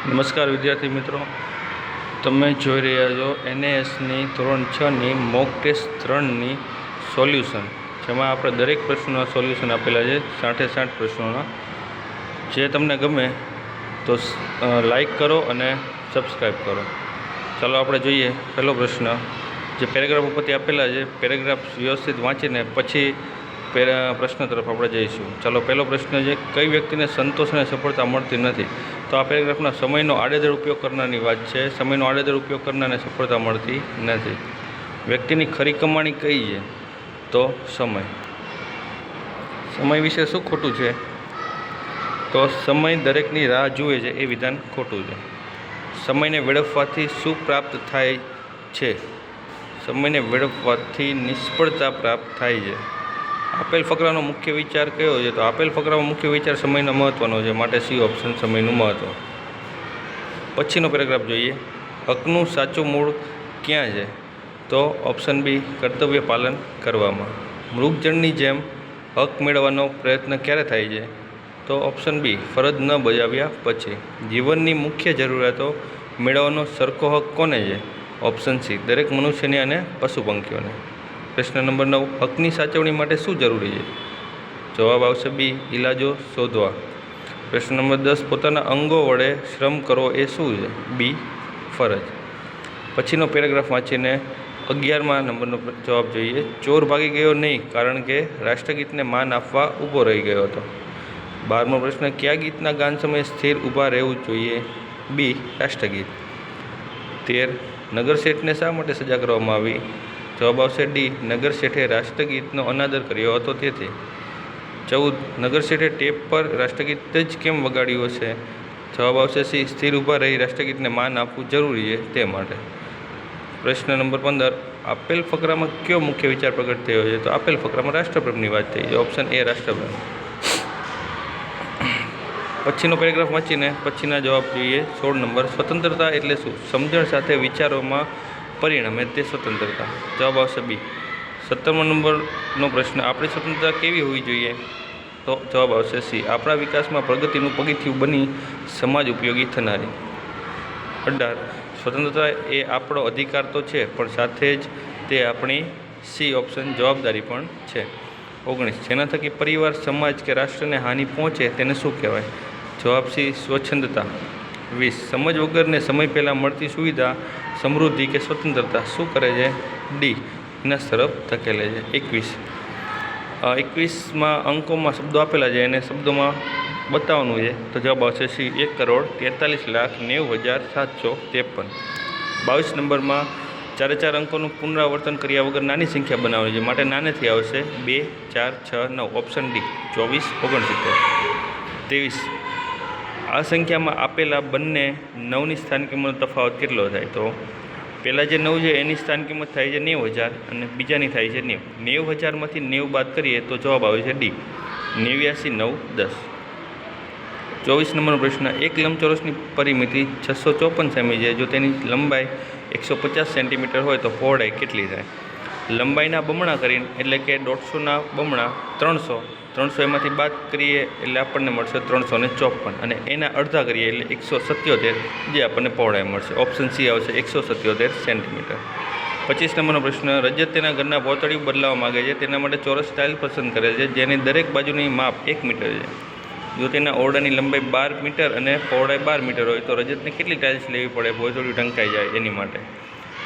નમસ્કાર વિદ્યાર્થી મિત્રો, તમે જોઈ રહ્યા છો NASની ધોરણ 6ની મોક ટેસ્ટ 3ની સોલ્યુશન, જેમાં આપણે દરેક પ્રશ્નોના સોલ્યુશન આપેલા છે 60 પ્રશ્નોના. જે તમને ગમે તો લાઈક કરો અને સબસ્ક્રાઈબ કરો. ચાલો આપણે જોઈએ પહેલો પ્રશ્ન. જે પેરેગ્રાફ ઉપરથી આપેલા છે, પેરેગ્રાફ વ્યવસ્થિત વાંચીને પછી પ્રશ્ન તરફ આપણે જઈશું. ચાલો, પહેલો પ્રશ્ન છે, કઈ વ્યક્તિને સંતોષ અને સફળતા મળતી નથી? તો આ પેરેગ્રાફના સમયનો આડેધડ ઉપયોગ કરનારની વાત છે. સમયનો આડેધડ ઉપયોગ કરનારને સફળતા મળતી નથી. વ્યક્તિની ખરી કમાણી કઈ છે? તો સમય. સમય વિશે શું ખોટું છે? તો સમય દરેકની રાહ જુએ છે એ વિધાન ખોટું છે. સમયને વેડફવાથી શું પ્રાપ્ત થાય છે? સમયને વેડફવાથી નિષ્ફળતા પ્રાપ્ત થાય છે. આપેલ ફકરાનો મુખ્ય વિચાર કયો છે? તો આપેલ ફકરામાં મુખ્ય વિચાર સમયનો મહત્વનો છે, માટે સી ઓપ્શન સમયનું મહત્વ. પછીનો પેરેગ્રાફ જોઈએ. હકનું સાચું મૂળ ક્યાં છે? તો ઓપ્શન બી, કર્તવ્ય પાલન કરવામાં. મૃગજળની જેમ હક મેળવવાનો પ્રયત્ન ક્યારે થાય છે? તો ઓપ્શન બી, ફરજ ન બજાવ્યા પછી. જીવનની મુખ્ય જરૂરિયાતો મેળવવાનો સરખો હક કોને છે? ઓપ્શન સી, દરેક મનુષ્યને અને પશુ પંખીઓને. પ્રશ્ન નંબર 9, હકની સાચવણી માટે શું જરૂરી છે? જવાબ આવશે બી, ઇલાજો શોધવા. પ્રશ્ન નંબર 10, પોતાના અંગો વડે શ્રમ કરવો એ શું છે? બી, ફરજ. પછીનો પેરેગ્રાફ વાંચીને 11મા નંબરનો જવાબ જોઈએ. ચોર ભાગી ગયો નહીં, કારણ કે રાષ્ટ્રગીતને માન આપવા ઊભો રહી ગયો હતો. 12મો પ્રશ્ન, કયા ગીતના ગાન સમયે સ્થિર ઊભા રહેવું જોઈએ? બી, રાષ્ટ્રગીત. 13, નગર શેઠને શા માટે સજા કરવામાં આવી? જવાબ આવશે ડી, નગર શેઠે રાષ્ટ્રગીતનો અનાદર કર્યો હતો તેથી. 14, નગર શેઠે ટેપ પર રાષ્ટ્રગીત જ કેમ વગાડ્યું હશે? જવાબ આવશે સી, સ્થિર ઊભા રહી રાષ્ટ્રગીતને માન આપવું જરૂરી છે તે માટે. પ્રશ્ન નંબર 15, આપેલ ફકરામાં કયો મુખ્ય વિચાર પ્રગટ થયો છે? તો આપેલ ફકરામાં રાષ્ટ્રપ્રેમની વાત થઈ છે. ઓપ્શન એ, રાષ્ટ્રપ્રેમ. પછીનો પેરેગ્રાફ વાંચીને પછીના જવાબ જોઈએ. 16 નંબર, સ્વતંત્રતા એટલે શું? સમજણ સાથે વિચારોમાં પરિણમે તે સ્વતંત્રતા. જવાબ આવશે બી. 17મા નંબરનો પ્રશ્ન, આપણી સ્વતંત્રતા કેવી હોવી જોઈએ? તો જવાબ આવશે સી, આપણા વિકાસમાં પ્રગતિનું પગથિયું બની સમાજ ઉપયોગી થનારી. 18, સ્વતંત્રતા એ આપણો અધિકાર તો છે, પણ સાથે જ તે આપણી સી ઓપ્શન જવાબદારી પણ છે. 19, જેના થકી પરિવાર, સમાજ કે રાષ્ટ્રને હાનિ પહોંચે તેને શું કહેવાય? જવાબ સી, સ્વચ્છંદતા. 20, સમજ વગરને સમય પહેલાં મળતી સુવિધા, સમૃદ્ધિ કે સ્વતંત્રતા શું કરે છે? ડી, વિનાશ તરફ ધકેલે છે. 21માં અંકોમાં શબ્દો આપેલા છે, એને શબ્દોમાં બતાવવાનું છે. તો જવાબ આવશે સી, 1,43,90,753. 22 નંબરમાં 4 અંકોનું પુનરાવર્તન કર્યા વગર નાની સંખ્યા બનાવવાની છે, માટે નાનેથી આવશે 2, 4, 6, 9. Option D, 24, 69. 23, આ સંખ્યામાં આપેલા બંને 9ની સ્થાન કિંમતનો તફાવત કેટલો થાય? તો પહેલાં જે 9 છે એની સ્થાન કિંમત થાય છે 90,000 અને બીજાની થાય છે 90. 90,000માંથી 90 બાદ કરીએ તો જવાબ આવે છે ડી, 89, 9, 10. 24 નંબરનો પ્રશ્ન, એક લંબચોરસની પરિમિતિ 654 સેમી છે. જો તેની લંબાઈ 150 સેન્ટીમીટર હોય તો પહોળાઈ કેટલી થાય? લંબાઈના બમણા કરીને, એટલે કે 150ના બમણા 300. 300 એમાંથી બાદ કરીએ એટલે આપણને મળશે 354, અને એના અડધા કરીએ એટલે 177, જે આપણને પહોળાઈ મળશે. ઓપ્શન સી આવશે, 177 સેન્ટીમીટર. 25 નંબરનો પ્રશ્ન, રજત તેના ઘરના ભોંયતળિયું બદલાવવા માગે છે. તેના માટે ચોરસ ટાઇલ પસંદ કરે છે, જેની દરેક બાજુની માપ 1 મીટર છે. જો તેના ઓરડાની લંબાઈ 12 મીટર અને પહોળાઈ 12 મીટર હોય તો રજતને કેટલી ટાઇલ્સ લેવી પડે ભોંયતળિયું ઢંકાઈ જાય એની માટે?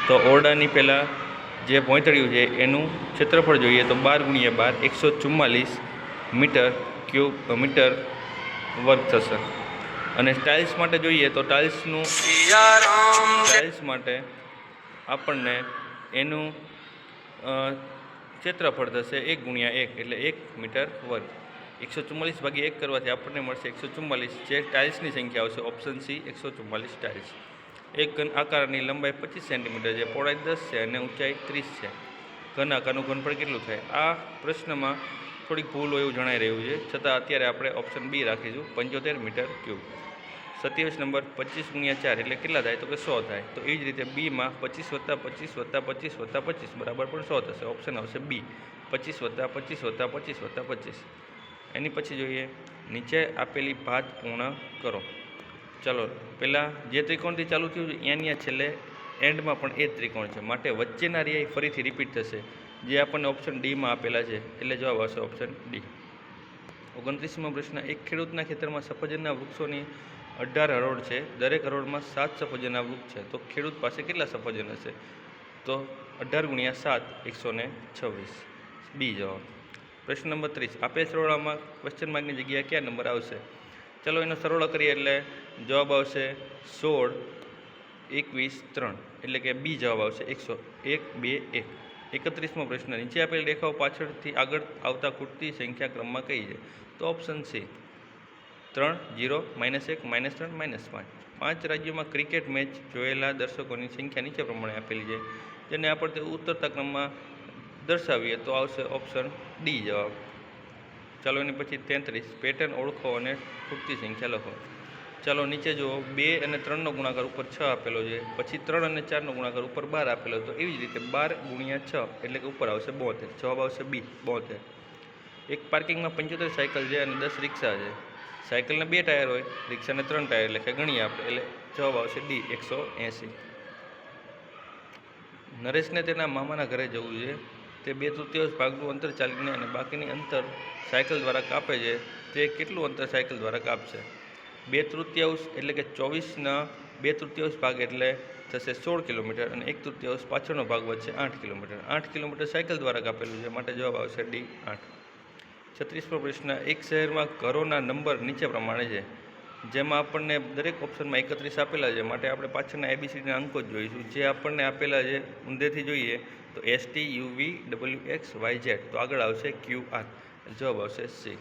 તો ઓરડાની પહેલાં જે ભોંયતળિયું છે એનું ક્ષેત્રફળ જોઈએ તો 12 × 12, 144 મીટર વર્ગ થશે. અને ટાઇલ્સ માટે જોઈએ તો ટાઇલ્સ માટે આપણને એનું ક્ષેત્રફળ થશે 1 × 1, એટલે 1 મીટર વર્ગ. 144 ભાગ્યા 1 કરવાથી આપણને મળશે 144, જે ટાઇલ્સની સંખ્યા આવશે. Option C, 144 tiles. એક ઘન આકારની લંબાઈ 25 સેન્ટીમીટર છે, પહોળાઈ 10 છે અને ઊંચાઈ 30 છે. ઘન આકારનું ઘનફળ કેટલું થાય? આ પ્રશ્નમાં થોડીક ભૂલ હોય એવું જણાઈ રહ્યું છે, છતાં અત્યારે આપણે ઓપ્શન બી રાખીશું, 75 મીટર ક્યુબ. 27 નંબર, 25 × 4 એટલે કેટલા થાય? તો કે 100 થાય. તો એ જ રીતે બીમાં 25 + 25 + 25 + 25 બરાબર પણ 100 થશે. ઓપ્શન આવશે બી, 25 + 25 + 25 + 25. એની પછી જોઈએ, નીચે આપેલી ભાત પૂર્ણ કરો. ચાલો પહેલાં જે ત્રિકોણથી ચાલુ થયું છે અહીંયા છેલ્લે એન્ડમાં પણ એ જ ત્રિકોણ છે, માટે વચ્ચેના રહ્યા ફરીથી રિપીટ થશે, જે આપણને ઓપ્શન ડીમાં આપેલા છે, એટલે જવાબ આવશે ઓપ્શન ડી. 29મો પ્રશ્ન. એક ખેડૂતના ખેતરમાં સફરજનના વૃક્ષોની 18 હરોળ છે. દરેક હરોળમાં 7 સફરજનના વૃક્ષ છે, તો ખેડૂત પાસે કેટલા સફરજન હશે? તો 18 × 7 126. બી જવાબ. પ્રશ્ન નંબર 30. આપેલ સરવાળામાં ક્વેશ્ચન માર્કની જગ્યાએ કયા નંબર આવશે? ચાલો એનો સરવાળો કરીએ એટલે જવાબ આવશે 16, 21, 3, એટલે કે બી જવાબ આવશે 101, 2, 1. 31મો પ્રશ્ન. નીચે આપેલ રેખાઓ પાછળથી આગળ આવતા ખૂટતી સંખ્યા ક્રમમાં કઈ છે? તો ઓપ્શન સી 3, 0, -1, -3, -5. 5 રાજ્યોમાં ક્રિકેટ મેચ જોયેલા દર્શકોની સંખ્યા નીચે પ્રમાણે આપેલી છે, જેને આપણે ઉતરતા ક્રમમાં દર્શાવીએ તો આવશે ઓપ્શન ડી જવાબ. ચાલો એની પછી 33. પેટર્ન ઓળખો અને ખૂટતી સંખ્યા લખો. ચાલો નીચે જુઓ, 2 અને 3નો ગુણાકાર ઉપર 6 આપેલો છે, પછી 3 અને 4નો ગુણાકાર ઉપર 12 આપેલો, તો એવી જ રીતે 12 × 6 એટલે કે ઉપર આવશે 72. જવાબ આવશે બી 72. એક પાર્કિંગમાં 75 સાયકલ છે અને 10 રિક્ષા છે. સાયકલના 2 ટાયર હોય, રિક્ષાને 3 ટાયર, એટલે કે ગણીએ આપણે, એટલે જવાબ આવશે ડી 180. નરેશને તેના મામાના ઘરે જવું છે. તે 2/3 ભાગનું અંતર ચાલીને અને બાકીની અંતર સાયકલ દ્વારા કાપે છે. તે કેટલું અંતર સાયકલ દ્વારા કાપશે? 2/3 એટલે કે 24ના 2/3 ભાગ એટલે થશે 16 કિલોમીટર, અને 1/3 પાછળનો ભાગ વધશે 8 કિલોમીટર. 8 કિલોમીટર સાયકલ દ્વારા કાપેલું છે, માટે જવાબ આવશે ડી 8. 36મો પ્રશ્ન. એક શહેરમાં ઘરોના નંબર નીચે પ્રમાણે છે, જેમાં આપણને દરેક ઓપ્શનમાં 31 આપેલા છે, માટે આપણે પાછળના ABCDના અંકો જ જોઈશું. જે આપણને આપેલા છે ઊંધેથી જોઈએ તો ST, UV, WX, YZ, તો આગળ આવશે QR, જવાબ આવશે સી.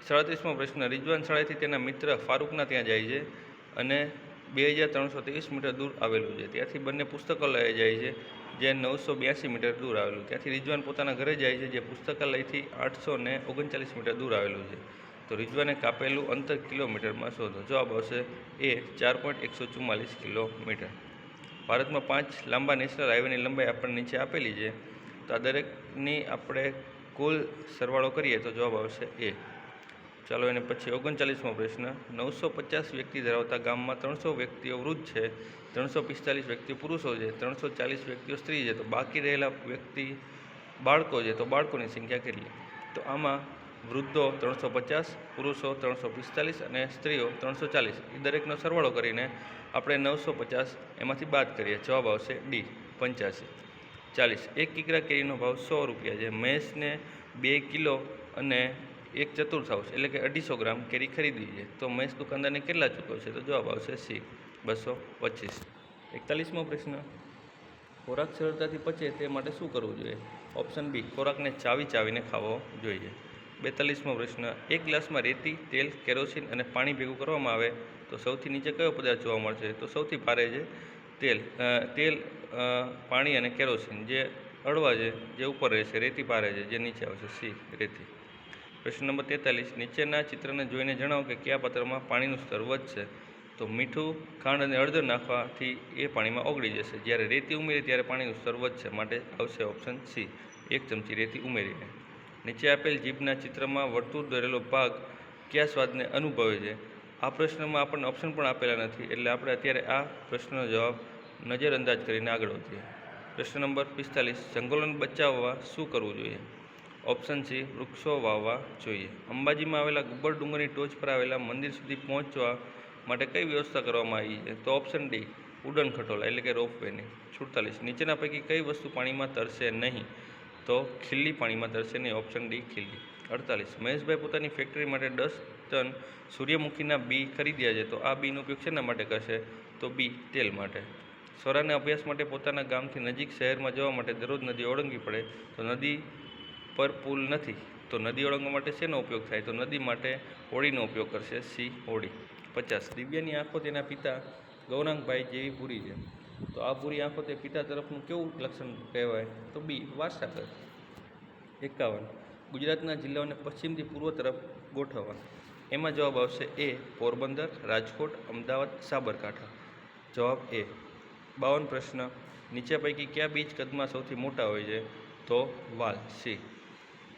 37મો પ્રશ્ન. રિઝવાન શાળાથી તેના મિત્ર ફારૂકના ત્યાં જાય છે અને 2323 મીટર દૂર આવેલું છે. ત્યાંથી બંને પુસ્તકાલયે જાય છે, જે 982 મીટર દૂર આવેલું. ત્યાંથી રિઝવાન પોતાના ઘરે જાય છે, જે પુસ્તકાલયથી 839 મીટર દૂર આવેલું છે. તો રિઝવાને કાપેલું અંતર કિલોમીટરમાં શોધો. જવાબ આવશે એ 4.144 કિલોમીટર. ભારતમાં 5 લાંબા નેશનલ હાઈવેની લંબાઈ આપણને નીચે આપેલી છે, તો આ દરેકની આપણે કુલ સરવાળો કરીએ તો જવાબ આવશે એ. ચાલો એને પછી 39મો પ્રશ્ન. 950 વ્યક્તિ ધરાવતા ગામમાં 300 વ્યક્તિઓ વૃદ્ધ છે, 345 વ્યક્તિઓ પુરુષો છે, 340 વ્યક્તિઓ સ્ત્રી છે, તો બાકી રહેલા વ્યક્તિ બાળકો છે, તો બાળકોની સંખ્યા કેટલી? તો આમાં વૃદ્ધો 350, પુરુષો 345 અને સ્ત્રીઓ 340, એ દરેકનો સરવાળો કરીને આપણે 950 એમાંથી બાદ કરીએ. જવાબ આવશે ડી 85. 40. 1 કિગ્રા કેરીનો ભાવ 100 રૂપિયા છે. મહેશને 2 કિલો અને 1/4 એટલે કે 250 ગ્રામ કેરી ખરીદવી છે, તો મહેશ દુકાનદારને કેટલા ચૂકવશે? તો જવાબ આવશે સી 225. 41મો પ્રશ્ન. ખોરાક સરળતાથી પચે તે માટે શું કરવું જોઈએ? ઓપ્શન બી ખોરાકને ચાવીને ખાવો જોઈએ. 42મો પ્રશ્ન. એક ગ્લાસમાં રેતી, તેલ, કેરોસીન અને પાણી ભેગું કરવામાં આવે તો સૌથી નીચે કયો પદાર્થ જોવા મળશે? તો સૌથી ભારે છે તેલ, પાણી અને કેરોસીન. જે હળવા છે, જે ઉપર રહેશે, રેતી ભારે છે, જે નીચે આવશે સી રેતી. પ્રશ્ન નંબર 43. નીચેના ચિત્રને જોઈને જણાવો કે કયા પાત્રમાં પાણીનું સ્તર વધશે? તો મીઠું, ખાંડ અને હળદર નાખવાથી એ પાણીમાં ઓગળી જશે. જ્યારે રેતી ઉમેરી ત્યારે પાણીનું સ્તર વધશે, માટે આવશે ઓપ્શન સી 1 ચમચી રેતી ઉમેરીને. નીચે આપેલ જીભના ચિત્રમાં વર્તુળ દોરેલો ભાગ કયા સ્વાદને અનુભવે છે? આ પ્રશ્નમાં આપણને ઓપ્શન પણ આપેલા નથી, એટલે આપણે અત્યારે આ પ્રશ્નનો જવાબ નજરઅંદાજ કરીને આગળ વધીએ. પ્રશ્ન નંબર 45. જંગલોને બચાવવા શું કરવું જોઈએ? ઓપ્શન સી વૃક્ષો વાવવા જોઈએ. અંબાજીમાં આવેલા ગબ્બર ડુંગરની ટોચ પર આવેલા મંદિર સુધી પહોંચવા માટે કઈ વ્યવસ્થા કરવામાં આવી છે? તો ઓપ્શન ડી ઉડન ખટોલા એટલે કે રોપવેની. 47. નીચેના પૈકી કઈ વસ્તુ પાણીમાં તરશે નહીં? તો ખીલ્લી પાણીમાં તરશે નહીં. Option D ખીલ્લી. 48. મહેશભાઈ પોતાની ફેક્ટરી માટે 10 ટન સૂર્યમુખીના બી ખરીદ્યા છે, તો આ બીનો ઉપયોગ શેના માટે કરશે? તો બી તેલ માટે. સ્વરાને અભ્યાસ માટે પોતાના ગામથી નજીક શહેરમાં જવા માટે દરરોજ નદી ઓળંગવી પડે, તો નદી પર પુલ નથી, તો નદી ઓળંગવા માટે શેનો ઉપયોગ થાય? તો નદી માટે હોડીનો ઉપયોગ કરશે સી હોડી. 50. દિવ્યાની આંખો તેના પિતા ગૌરાંગભાઈ જેવી પૂરી છે, તો આ પૂરી આંખો તે પિતા તરફનું કેવું લક્ષણ કહેવાય? તો બી વારસાગત. 51. ગુજરાતના જિલ્લાઓને પશ્ચિમથી પૂર્વ તરફ ગોઠવવા. એમાં જવાબ આવશે એ પોરબંદર, રાજકોટ, અમદાવાદ, સાબરકાંઠા. જવાબ એ. 52 પ્રશ્ન. નીચે પૈકી કયા બીજ કદમાં સૌથી મોટા હોય છે? તો વાલ સી.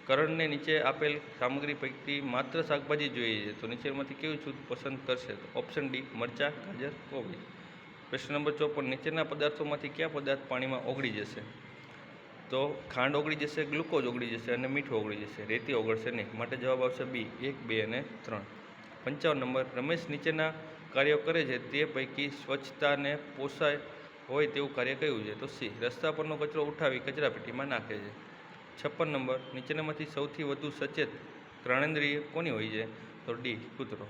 કરણને નીચે આપેલ સામગ્રી પૈકી માત્ર શાકભાજી જોઈએ છે તો નીચેમાંથી કેવું છૂટ પસંદ કરશે? તો ઓપ્શન ડી મરચાં, ગાજર, કોબી. પ્રશ્ન નંબર 54 નીચેના પદાર્થોમાંથી કયા પદાર્થ પાણીમાં ઓગળી જશે? તો ખાંડ ઓગળી જશે, ગ્લુકોઝ ઓગળી જશે અને મીઠું ઓગળી જશે. રેતી ઓગળશે નહીં. માટે જવાબ આવશે બી 1, 2 અને 3. 55 નંબર રમેશ નીચેના કાર્યો કરે છે તે પૈકી સ્વચ્છતાને પોષાય હોય તેવું કાર્ય કયું છે? તો સી રસ્તા પરનો કચરો ઉઠાવી કચરાપેટીમાં નાખે છે. 56 નંબર નીચેનામાંથી સૌથી વધુ સચેત ઘ્રાણેન્દ્રિય કોની હોય છે? તો ડી કૂતરો.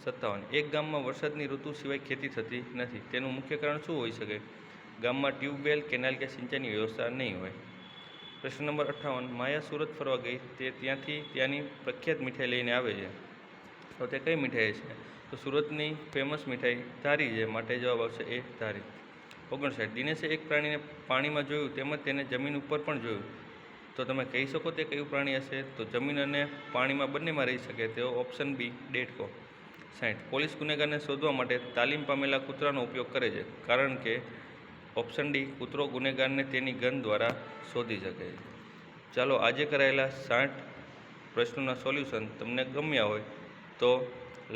57 એક ગામમાં વરસાદની ઋતુ સિવાય ખેતી થતી નથી તેનું મુખ્ય કારણ શું હોઈ શકે? ગામમાં ટ્યુબવેલ, કેનાલ કે સિંચાઈની વ્યવસ્થા નહીં હોય. પ્રશ્ન નંબર 58 માયા સુરત ફરવા ગઈ તે ત્યાંથી ત્યાંની પ્રખ્યાત મીઠાઈ લઈને આવે છે તો તે કઈ મીઠાઈ છે? તો સુરતની ફેમસ મીઠાઈ ધારી છે. માટે જવાબ આવશે એ ધારી. 59 દિનેશે એક પ્રાણીને પાણીમાં જોયું તેમજ તેને જમીન ઉપર પણ જોયું તો તમે કહી શકો તે કયું પ્રાણી હશે? તો જમીન અને પાણીમાં બંનેમાં રહી શકે તેવો ઓપ્શન બી ડેડકો. 60 પોલીસ ગુનેગારને શોધવા માટે તાલીમ પામેલા કૂતરાનો ઉપયોગ કરે છે કારણ કે ઓપ્શન ડી કૂતરો ગુનેગારને તેની ગંધ દ્વારા શોધી શકે છે. ચાલો આજે કરાયેલા 60 પ્રશ્નોના સોલ્યુશન તમને ગમ્યા હોય તો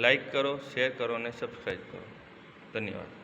લાઈક કરો, શેર કરો અને સબસ્ક્રાઈબ કરો. ધન્યવાદ.